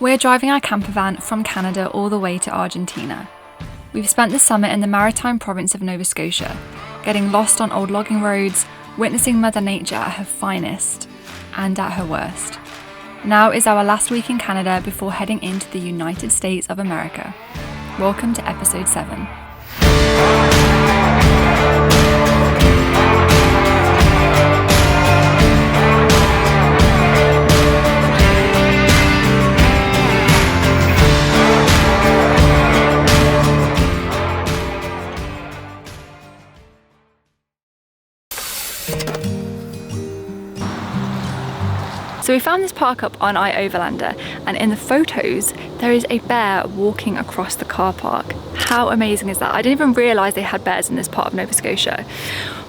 We're driving our camper van from Canada all the way to Argentina. We've spent the summer in the maritime province of Nova Scotia, getting lost on old logging roads, witnessing Mother Nature at her finest and at her worst. Now is our last week in Canada before heading into the United States of America. Welcome to episode 7. So we found this park up on Overlander, and in the photos there is a bear walking across the car park. How amazing is that? I didn't even realise they had bears in this part of Nova Scotia.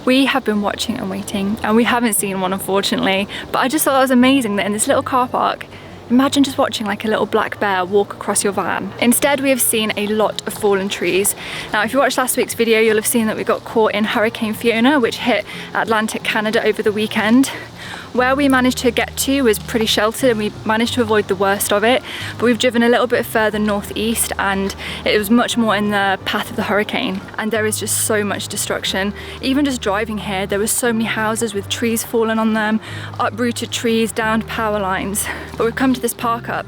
We have been watching and waiting and we haven't seen one, unfortunately, but I just thought it was amazing that in this little car park, imagine just watching like a little black bear walk across your van. Instead, we have seen a lot of fallen trees. Now, if you watched last week's video, you'll have seen that we got caught in Hurricane Fiona, which hit Atlantic Canada over the weekend. Where we managed to get to was pretty sheltered and we managed to avoid the worst of it, but we've driven a little bit further northeast and it was much more in the path of the hurricane, and there is just so much destruction. Even just driving here, there were so many houses with trees fallen on them, uprooted trees, downed power lines. But we've come to this park up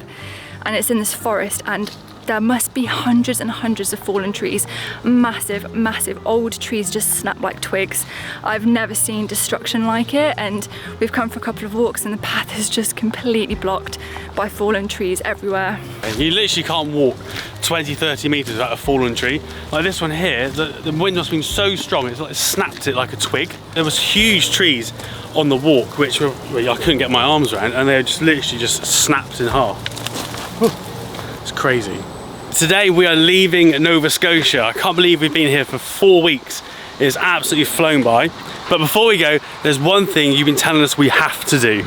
and it's in this forest, and there must be hundreds and hundreds of fallen trees. Massive, massive old trees just snap like twigs. I've never seen destruction like it, and we've come for a couple of walks and the path is just completely blocked by fallen trees everywhere. You literally can't walk 20-30 metres without a fallen tree. Like this one here, the wind must have been so strong, it's like it snapped it like a twig. There was huge trees on the walk which I couldn't get my arms around, and they just literally just snapped in half. It's crazy. Today we are leaving Nova Scotia. I can't believe we've been here for 4 weeks. It's absolutely flown by. But before we go, there's one thing you've been telling us we have to do.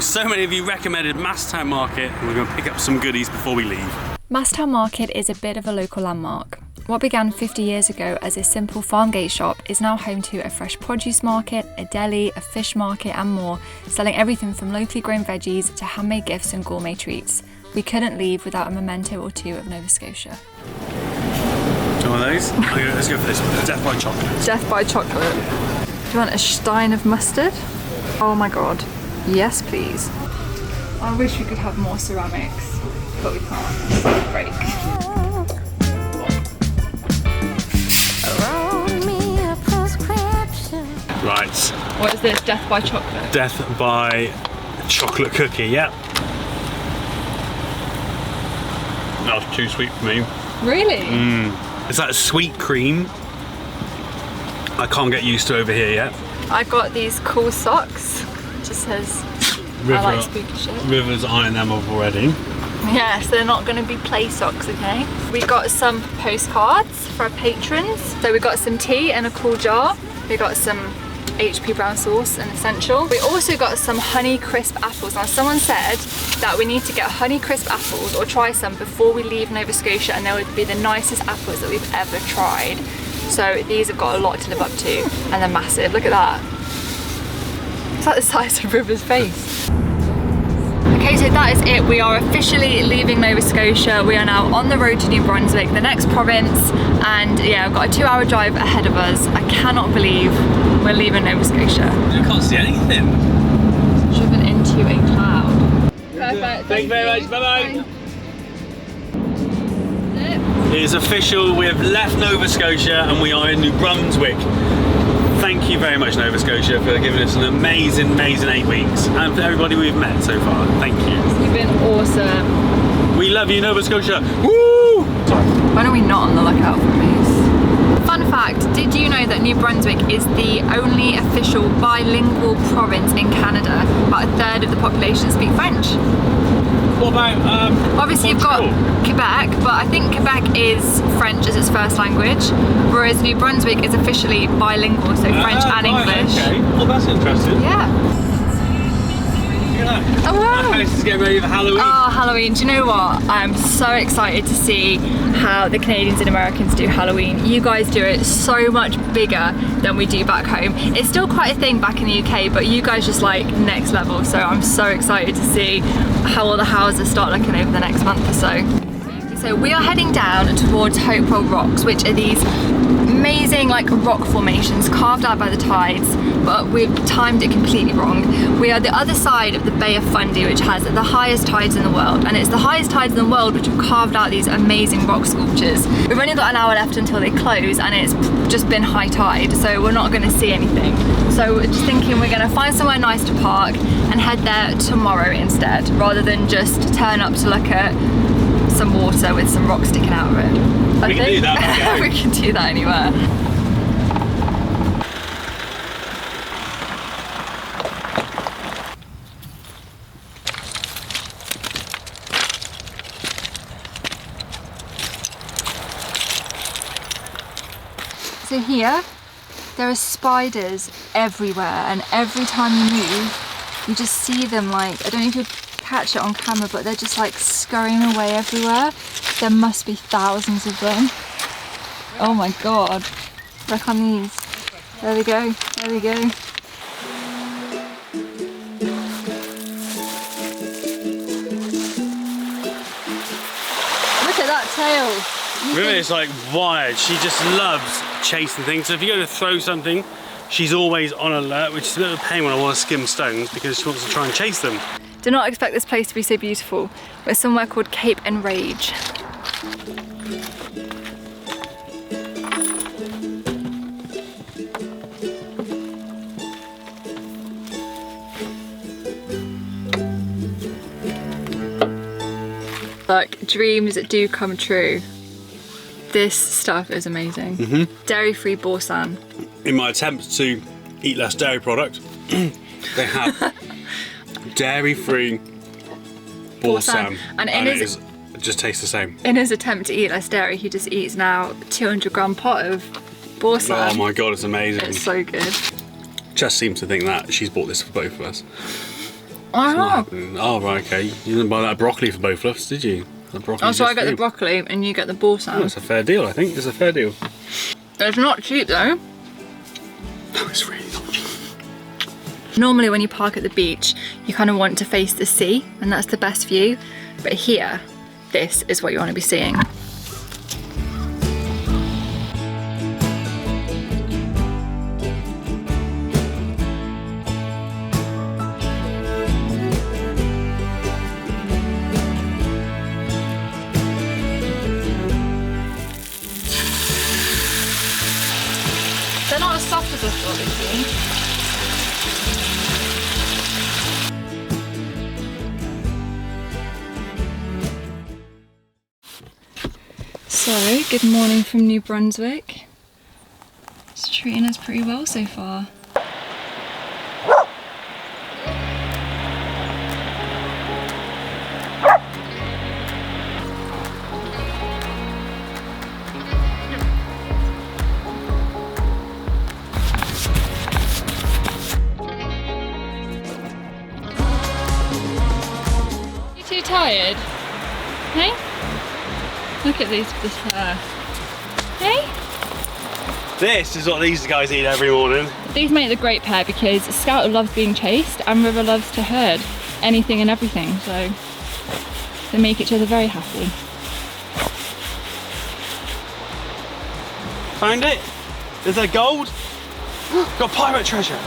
So many of you recommended Masstown Market, and we're going to pick up some goodies before we leave. Masstown Market is a bit of a local landmark. What began 50 years ago as a simple farm gate shop is now home to a fresh produce market, a deli, a fish market and more, selling everything from locally grown veggies to handmade gifts and gourmet treats. We couldn't leave without a memento or two of Nova Scotia. Do you want those? Let's go for this one. Death by chocolate. Death by chocolate. Do you want a stein of mustard? Oh my god. Yes, please. I wish we could have more ceramics, but we can't. It's break. Right. What is this? Death by chocolate? Death by chocolate cookie, yep. That was too sweet for me. Really? It's like a sweet cream. I can't get used to over here yet. I got these cool socks. It just says, I like spooky shit. River's eyeing them up already. Yes, they're not going to be play socks, okay? We got some postcards for our patrons. So we got some tea in a cool jar. We got some HP brown sauce, an essential. We also got some honey crisp apples. Now someone said that we need to get honey crisp apples or try some before we leave Nova Scotia, and they would be the nicest apples that we've ever tried. So these have got a lot to live up to, and they're massive. Look at that. It's like the size of River's face. Okay, so that is it. We are officially leaving Nova Scotia. We are now on the road to New Brunswick, the next province, and yeah, I've got a 2-hour drive ahead of us. I cannot believe we're leaving Nova Scotia. You can't see anything. Driven into a cloud. Perfect. Thank you very much. Bye-bye. It is official. We have left Nova Scotia and we are in New Brunswick. Thank you very much, Nova Scotia, for giving us an amazing, amazing 8 weeks, and for everybody we've met so far. Thank you. You've been awesome. We love you, Nova Scotia. Woo! Sorry. When are we not on the lookout for these? Fun fact, did you know that New Brunswick is the only official bilingual province in Canada? About a third of the population speak French. What about obviously you've got Quebec, but I think Quebec is French as its first language, whereas New Brunswick is officially bilingual, so French and English. Okay, well that's interesting. Yeah. at that. Oh wow! This is getting ready for Halloween. Oh, Halloween. Do you know what? I'm so excited to see how the Canadians and Americans do Halloween. You guys do it so much bigger than we do back home. It's still quite a thing back in the UK, but you guys just like next level. So I'm so excited to see how all the houses start looking over the next month or so. So we are heading down towards Hopewell Rocks, which are these amazing like rock formations carved out by the tides, but we've timed it completely wrong. We are the other side of the Bay of Fundy, which has the highest tides in the world, and it's the highest tides in the world which have carved out these amazing rock sculptures. We've only got an hour left until they close, and it's just been high tide, so we're not going to see anything. So we're just thinking we're going to find somewhere nice to park and head there tomorrow instead, rather than just turn up to look at some water with some rocks sticking out of it. We can do that. We can do that anywhere. So here, there are spiders everywhere, and every time you move, you just see them like, I don't know if you catch it on camera, but they're just like scurrying away everywhere. There must be thousands of them. Oh my god, look on these. There we go, there we go. Look at that tail. River is like wired. She just loves chasing things. So if you go to throw something, she's always on alert, which is a bit of a pain when I want to skim stones because she wants to try and chase them. Do not expect this place to be so beautiful. We're somewhere called Cape Enrage. Like, dreams do come true. This stuff is amazing. Dairy-free Borsan. In my attempt to eat less dairy product, they have dairy-free Borsan, and it just tastes the same. In his attempt to eat less dairy, he just eats now 200-gram pot of Borsan. Oh my god, it's amazing. It's so good. Jess seems to think that she's bought this for both of us. Oh, right, okay. You didn't buy that broccoli for both of us, did you? Oh, so I get the broccoli and you get the Borsan. Oh, it's a fair deal, I think. It's a fair deal. It's not cheap though. No, it's really not cheap. Normally when you park at the beach, you kind of want to face the sea, and that's the best view. But here, this is what you want to be seeing. They're not as soft as I thought they'd be. So, good morning from New Brunswick. It's treating us pretty well so far. You too tired? Hey? Look at this hair. Hey? This is what these guys eat every morning. These make the great pair because Scout loves being chased and River loves to herd anything and everything, so they make each other very happy. Found it? Is there gold? Got pirate treasure.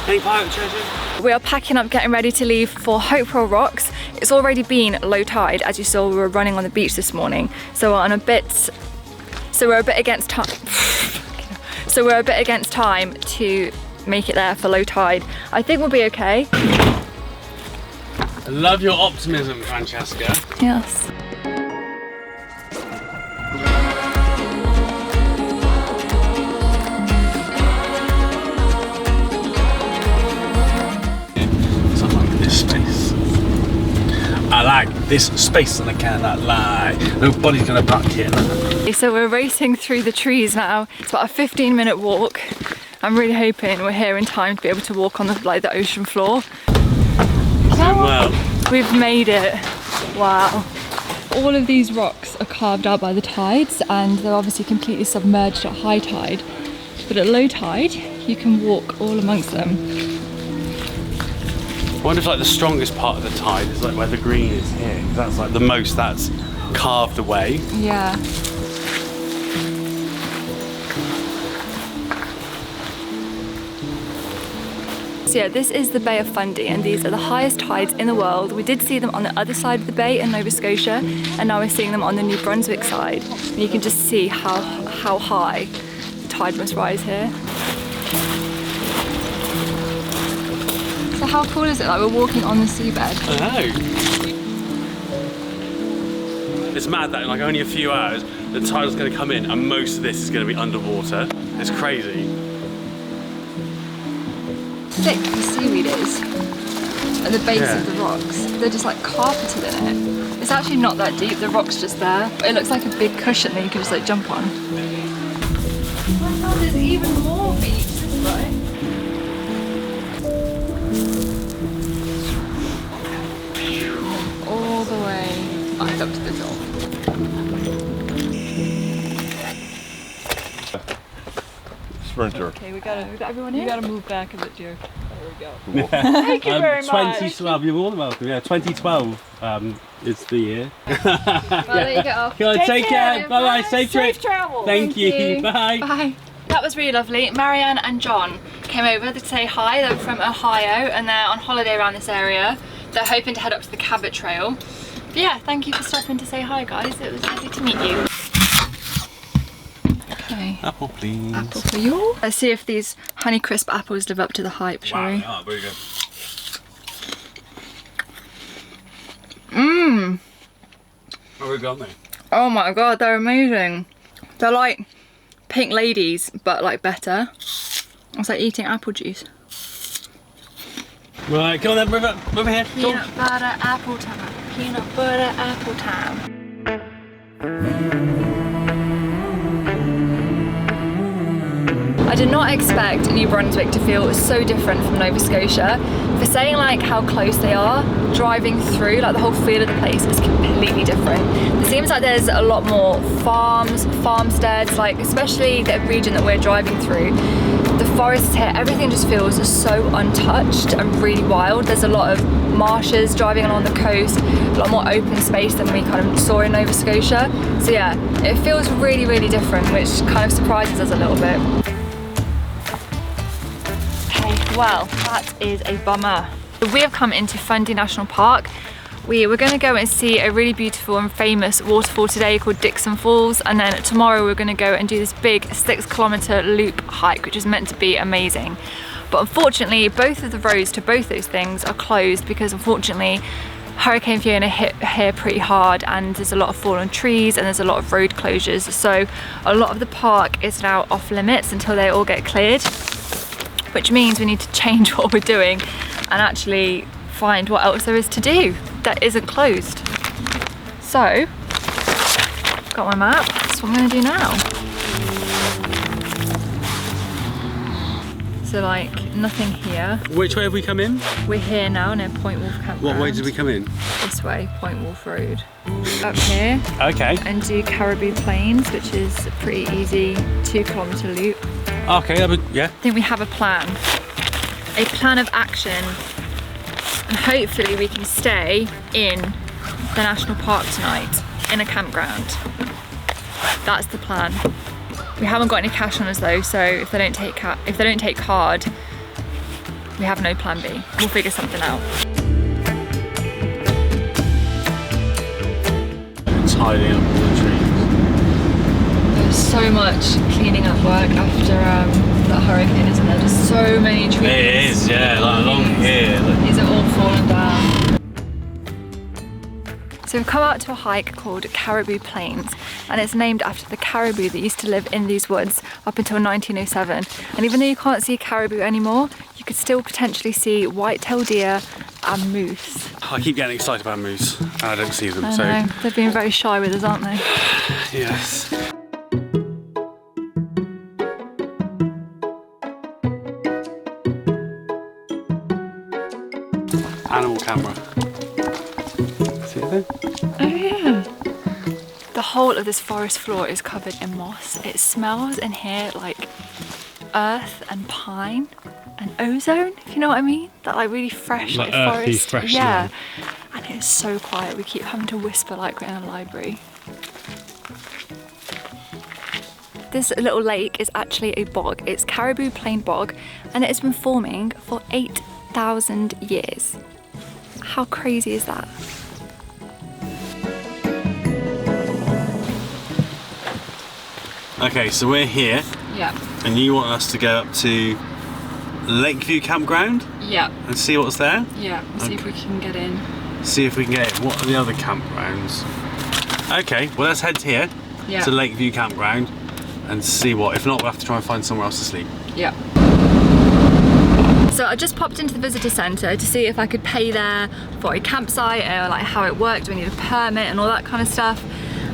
Any pirate treasure? We are packing up, getting ready to leave for Hopewell Rocks. It's already been low tide, as you saw. We were running on the beach this morning, so we're a bit against time. So we're a bit against time to make it there for low tide. I think we'll be okay. I love your optimism, Francesca. Yes. I like this space and I cannot lie. Nobody's gonna park here. So we're racing through the trees now. It's about a 15-minute walk. I'm really hoping we're here in time to be able to walk on the ocean floor. Doing well. We've made it. Wow. All of these rocks are carved out by the tides and they're obviously completely submerged at high tide. But at low tide, you can walk all amongst them. I wonder if like the strongest part of the tide is like where the green is here. That's like the most that's carved away. Yeah. So yeah, this is the Bay of Fundy and these are the highest tides in the world. We did see them on the other side of the bay in Nova Scotia and now we're seeing them on the New Brunswick side. And you can just see how high the tide must rise here. So how cool is it that we're walking on the seabed? I know. It's mad that in like only a few hours the tide is going to come in and most of this is going to be underwater. It's crazy. Thick the seaweed is at the base of the rocks. They're just like carpeted in it. It's actually not that deep, the rock's just there. But it looks like a big cushion that you can just like jump on. Oh my god, there's even more beach this way. All the way back up to the top. Sprinter. Okay, we got everyone here. You gotta move back a bit, dear. There we go. Thank you very much. 2012, you're more than welcome. Yeah, 2012 is the year. Well, there you go. Go on, take care. Bye bye. Safe trip. travel. Thank you. Bye. Bye. That was really lovely. Marianne and John came over to say hi. They're from Ohio and they're on holiday around this area. They're hoping to head up to the Cabot Trail. But yeah, thank you for stopping to say hi, guys. It was lovely to meet you. Okay. Apple, please. Apple for you. Let's see if these Honeycrisp apples live up to the hype, shall we? Wow, very good. Mmm. How are we going, mate? Oh my god, they're amazing. They're like pink ladies, but like better. It's like eating apple juice. Right, come on then, move here. Peanut butter apple time. Peanut butter apple time. I did not expect New Brunswick to feel so different from Nova Scotia. For saying like how close they are, driving through, like the whole feel of the place is completely different. It seems like there's a lot more farms, farmsteads, like especially the region that we're driving through. The forests here, everything just feels so untouched and really wild. There's a lot of marshes driving along the coast, a lot more open space than we kind of saw in Nova Scotia. So yeah, it feels really, really different, which kind of surprises us a little bit. Well, that is a bummer. We have come into Fundy National Park. We were going to go and see a really beautiful and famous waterfall today called Dixon Falls, and then tomorrow we're going to go and do this big 6-kilometer loop hike, which is meant to be amazing. But unfortunately, both of the roads to both those things are closed because unfortunately Hurricane Fiona hit here pretty hard and there's a lot of fallen trees and there's a lot of road closures. So a lot of the park is now off limits until they all get cleared, which means we need to change what we're doing and actually find what else there is to do that isn't closed. So, got my map, that's what I'm gonna do now. So like, nothing here. Which way have we come in? We're here now near Point Wolf Campground. What way did we come in? This way, Point Wolf Road. Up here. Okay. And do Caribou Plains, which is a pretty easy 2-kilometer loop. Okay, yeah. I think we have a plan of action, and hopefully we can stay in the national park tonight in a campground. That's the plan. We haven't got any cash on us though, so if they don't take card, we have no plan B. We'll figure something out. Tidying up all the trees. There's so much cleaning up work after that hurricane, isn't there? Just so many trees. It is, yeah, like along here. These are all fallen down. So we've come out to a hike called Caribou Plains, and it's named after the caribou that used to live in these woods up until 1907. And even though you can't see caribou anymore, you could still potentially see white-tailed deer and moose. I keep getting excited about moose and I don't see them, I know, they're being very shy with us, aren't they? Yes. animal camera. See it there? Oh yeah. The whole of this forest floor is covered in moss. It smells in here like earth and pine and ozone, if you know what I mean. That like really fresh, Like forest. earthy, fresh yeah. smell. And it's so quiet. We keep having to whisper like we're in a library. This little lake is actually a bog. It's Caribou Plain Bog, and it has been forming for 8,000 years. How crazy is that? Okay, so we're here, Yeah. and you want us to go up to Lakeview Campground Yeah. and see what's there? Yeah. See if we can get in. See if we can get in. What are the other campgrounds? Okay, well let's head here Yeah. to Lakeview Campground and see what. If not, we'll have to try and find somewhere else to sleep. Yeah. So I just popped into the visitor centre to see if I could pay there for a campsite or like how it worked. Do we need a permit and all that kind of stuff?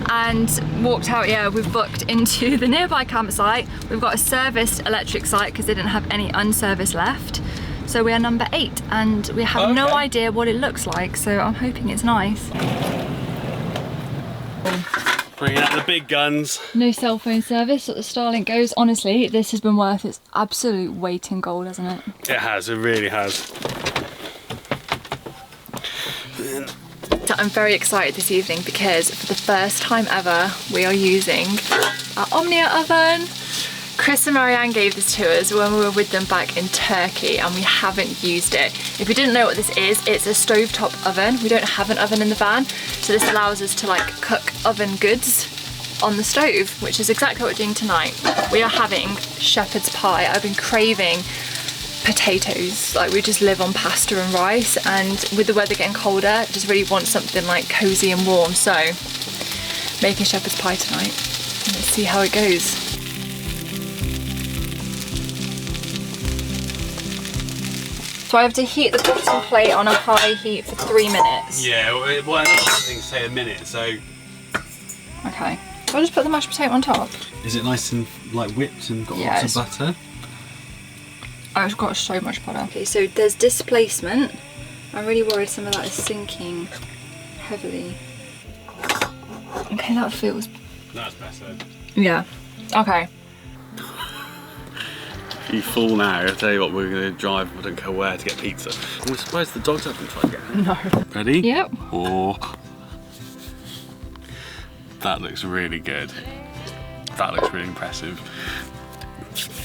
And walked out, yeah, we've booked into the nearby campsite. We've got a serviced electric site because they didn't have any unserviced left. So we are number 8 and we have no idea what it looks like. So I'm hoping it's nice. Bringing out the big guns. No cell phone service at the Starlink goes. Honestly, this has been worth its absolute weight in gold, hasn't it? It has, it really has. So I'm very excited this evening because for the first time ever, we are using our Omnia oven. Chris and Marianne gave this to us when we were with them back in Turkey and we haven't used it. If you didn't know what this is, it's a stovetop oven. We don't have an oven in the van, so this allows us to like cook oven goods on the stove, which is exactly what we're doing tonight. We are having shepherd's pie. I've been craving potatoes, like we just live on pasta and rice, and with the weather getting colder, I just really want something like cozy and warm, so making shepherd's pie tonight. Let's see how it goes. So I have to heat the bottom plate on a high heat for 3 minutes. Yeah, well, another thing say a minute, so. Okay. So I'll just put the mashed potato on top. Is it nice and like whipped and got Yeah, lots of butter? Oh, it's got so much butter. Okay, so there's displacement. I'm really worried some of that is sinking heavily. Okay, that feels... That's better. Yeah. Okay. You fool now, I'll tell you what, we're going to drive, I don't care where, to get pizza. I'm surprised the dogs haven't tried yet. No. Ready? Yep. Oh. That looks really good. That looks really impressive.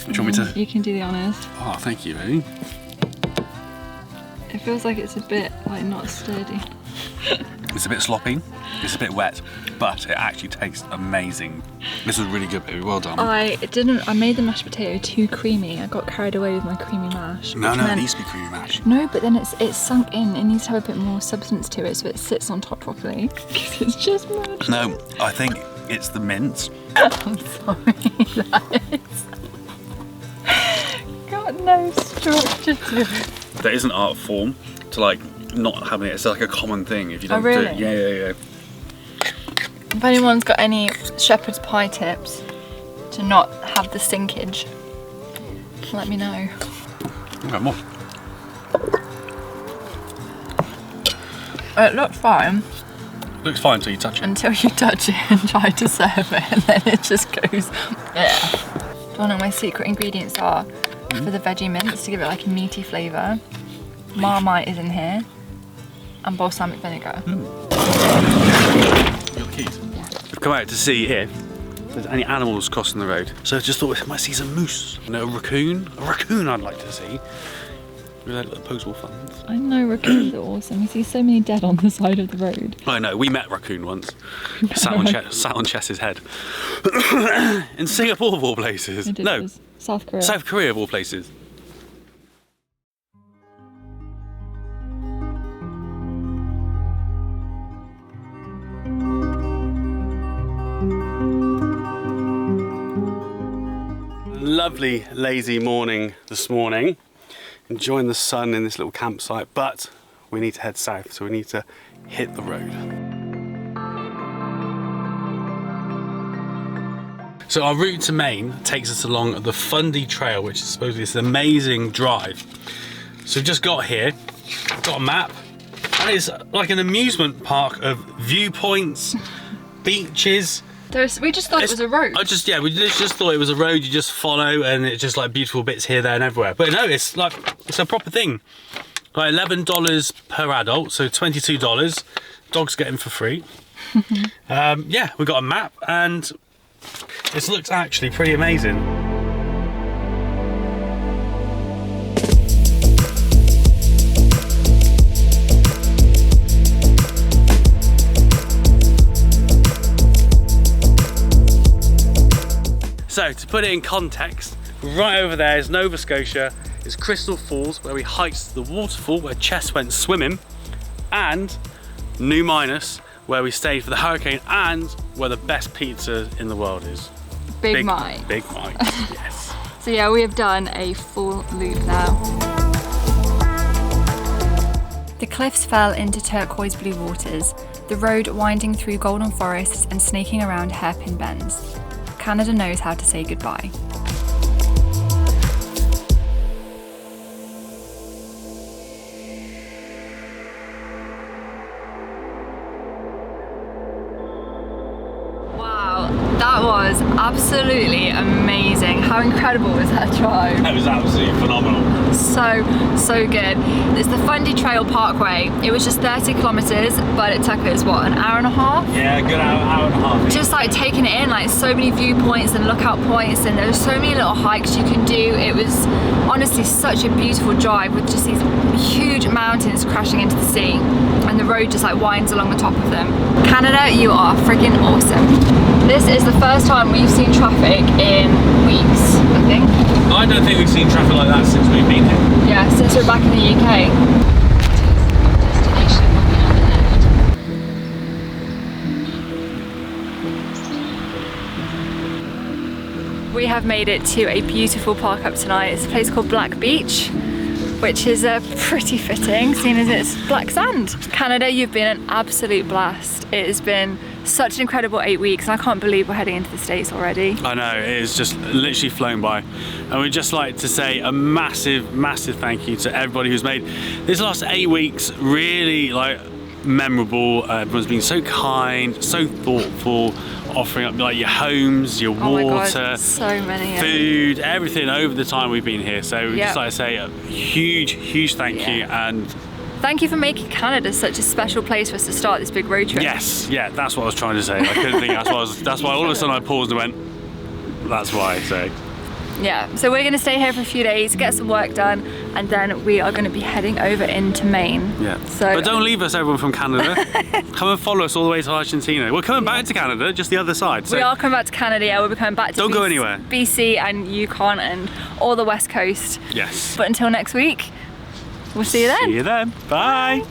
Do you want me to? You can do the honours. Oh, thank you, baby. It feels like it's a bit, like, not sturdy. It's a bit sloppy, it's a bit wet, but it actually tastes amazing. This was really good, baby, well done. I made the mashed potato too creamy. I got carried away with my creamy mash. No, which it meant- needs to be creamy mash. No, but then it's sunk in. It needs to have a bit more substance to it so it sits on top properly. Because it's just mashed. No, I think it's the mince. I'm sorry, that is... got no structure to it. There is an art form to like not having it. It's like a common thing if you don't Oh, really? do it. Yeah. If anyone's got any shepherd's pie tips to not have the sinkage, let me know. Okay, more. It looks fine Looks fine until you touch it. until you touch it and try to serve it, and then it just goes. Yeah. Do you want to know what my secret ingredients are for the veggie mince to give it like a meaty flavour? Marmite is in here, and balsamic vinegar. You got the keys? Yeah. We've come out to see if there's any animals crossing the road. So I just thought we might see some moose. You know, a raccoon. A raccoon I'd like to see. With their little opposable thumbs. I know raccoons are awesome. We see so many dead on the side of the road. I know, we met raccoon once. Sat on Chess's head. In Singapore of all places. It No, was South Korea. South Korea of all places. Lovely lazy morning this morning, enjoying the sun in this little campsite, but we need to head south, so we need to hit the road. So our route to Maine takes us along the Fundy Trail, which is supposedly this amazing drive. So we've just got here, got a map, And it's like an amusement park of viewpoints, beaches. We just thought it was a road. We just thought it was a road you just follow, and it's just like beautiful bits here, there, and everywhere. But no, it's a proper thing. Like $11 per adult, so $22. Dogs get in for free. Yeah, we got a map, and this looks actually pretty amazing. So to put it in context, right over there is Nova Scotia, is Crystal Falls, where we hiked to the waterfall where Chess went swimming, and New Minus, where we stayed for the hurricane, and where the best pizza in the world is. Big Mike. Big Mike, yes. So yeah, we have done a full loop now. The cliffs fell into turquoise blue waters, the road winding through golden forests and snaking around hairpin bends. Canada knows how to say goodbye. Wow, that was absolutely amazing. How incredible was that drive? That was absolutely phenomenal. So good. It's the Fundy Trail Parkway. It was just 30 kilometers, but it took us, what, an hour and a half? Yeah, a good hour and a half. Just like taking it in, like so many viewpoints and lookout points, and there were so many little hikes you can do. It was honestly such a beautiful drive with just these huge mountains crashing into the sea, and the road just like winds along the top of them. Canada, you are freaking awesome. This is the first time we've seen traffic in weeks, I think. I don't think we've seen traffic like that since we've been here. Yeah, since we're back in the UK. We have made it to a beautiful park up tonight. It's a place called Black Beach, which is pretty fitting, seeing as it's black sand. Canada, you've been an absolute blast. It has been such an incredible 8 weeks, and I can't believe we're heading into the States already. I know, it is just literally flown by. And we'd just like to say a massive, massive thank you to everybody who's made this last 8 weeks really like memorable. Everyone's been so kind, so thoughtful, offering up like your homes, your water, my God, so many food, everything over the time we've been here. So we'd just like to say a huge thank you, and thank you for making Canada such a special place for us to start this big road trip. Yes, yeah, that's what I was trying to say. I couldn't think that's why all of a sudden I paused and went, that's why, so. Yeah, so we're gonna stay here for a few days, get some work done, and then we are gonna be heading over into Maine. Yeah, but don't leave us, everyone from Canada. Come and follow us all the way to Argentina. We're coming back to Canada, just the other side. So. We are coming back to Canada, yeah, we'll be coming back to Don't go anywhere. BC and Yukon and all the West Coast. Yes. But until next week, we'll see you then. See you then, bye.